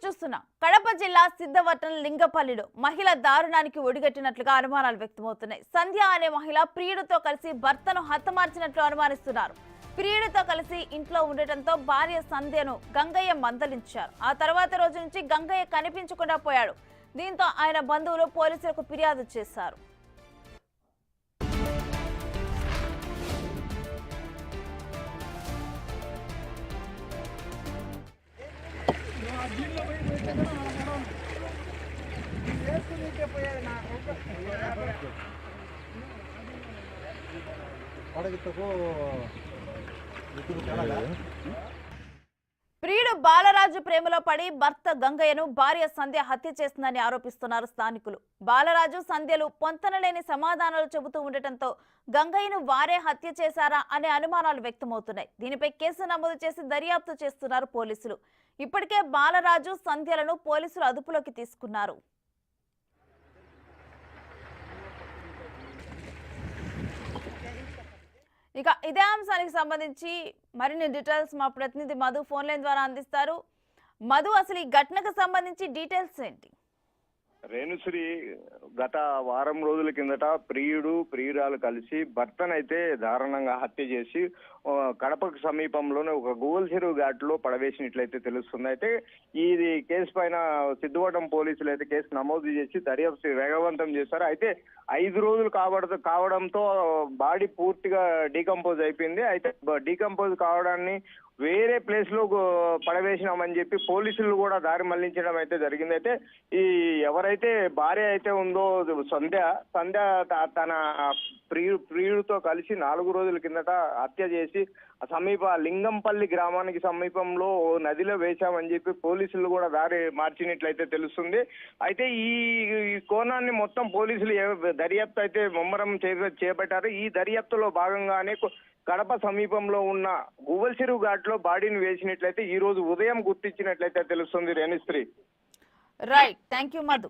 చూస్తున్నాం. కడప జిల్లా సిద్ధవటం లింగపల్లిలో మహిళ దారుణానికి ఒడిగట్టినట్లుగా అనుమానాలు వ్యక్తమవుతున్నాయి. సంధ్య అనే మహిళ ప్రియుడితో కలిసి భర్తను హతమార్చినట్లు అనుమానిస్తున్నారు. ప్రియుడితో కలిసి ఇంట్లో ఉండటంతో భార్య సంధ్యను గంగయ్య మందలించారు. ఆ తర్వాత రోజు నుంచి గంగయ్య కనిపించకుండా పోయాడు. దీంతో ఆయన బంధువులు పోలీసులకు ఫిర్యాదు చేశారు. ప్రియుడు బాలరాజు ప్రేమలో పడి భర్త గంగయ్యను భార్య సంధ్య హత్య చేస్తుందని ఆరోపిస్తున్నారు స్థానికులు. బాలరాజు సంధ్యలు పొంతనలేని సమాధానాలు చెబుతూ ఉండటంతో గంగయ్యను వారే హత్య చేశారా అనే అనుమానాలు వ్యక్తమవుతున్నాయి. దీనిపై కేసు నమోదు చేసి దర్యాప్తు చేస్తున్నారు పోలీసులు. ఇప్పటికే బాలరాజు సంధ్యలను పోలీసులు అదుపులోకి తీసుకున్నారు. ఇక ఇదే అంశానికి సంబంధించి మరిన్ని డీటెయిల్స్ మా ప్రతినిధి మధు ఫోన్ లైన్ ద్వారా అందిస్తారు. మధు, అసలు ఈ ఘటనకు సంబంధించి డీటెయిల్స్ ఏంటి? రేణుశ్రీ గత వారం రోజుల కిందట ప్రియురాలు కలిసి భర్తనైతే దారుణంగా హత్య చేసి కడపకు సమీపంలోనే ఒక గూగుల్ చెరువు ఘాట్లో పడవేసినట్లయితే తెలుస్తుంది. అయితే ఈ కేసు పైన సిద్ధవటం పోలీసులు అయితే కేసు నమోదు చేసి దర్యాప్తు వేగవంతం చేశారు. అయితే 5 రోజులు కావడంతో బాడీ పూర్తిగా డీకంపోజ్ అయిపోయింది. అయితే డీకంపోజ్ కావడాన్ని వేరే ప్లేస్ లో పడవేసినామని చెప్పి పోలీసులు కూడా దారి మళ్లించడం అయితే జరిగింది. అయితే ఈ ఎవరైతే భార్య అయితే ఉందో సంధ్య తన ప్రియుడితో కలిసి 4 రోజుల కిందట హత్య చేసి సమీప లింగంపల్లి గ్రామానికి సమీపంలో నదిలో వేశామని చెప్పి పోలీసులు కూడా దారి మార్చినట్లయితే తెలుస్తుంది. అయితే ఈ కోణాన్ని మొత్తం పోలీసులు దర్యాప్తు అయితే ముమ్మరం చేపట్టారు. ఈ దర్యాప్తులో భాగంగానే కడప సమీపంలో ఉన్న గూగుల్ చెరువు ఘాట్లో బాడీని వేసినట్లయితే ఈ రోజు ఉదయం గుర్తించినట్లయితే తెలుస్తుంది. Renusri. Right, thank you Madhu.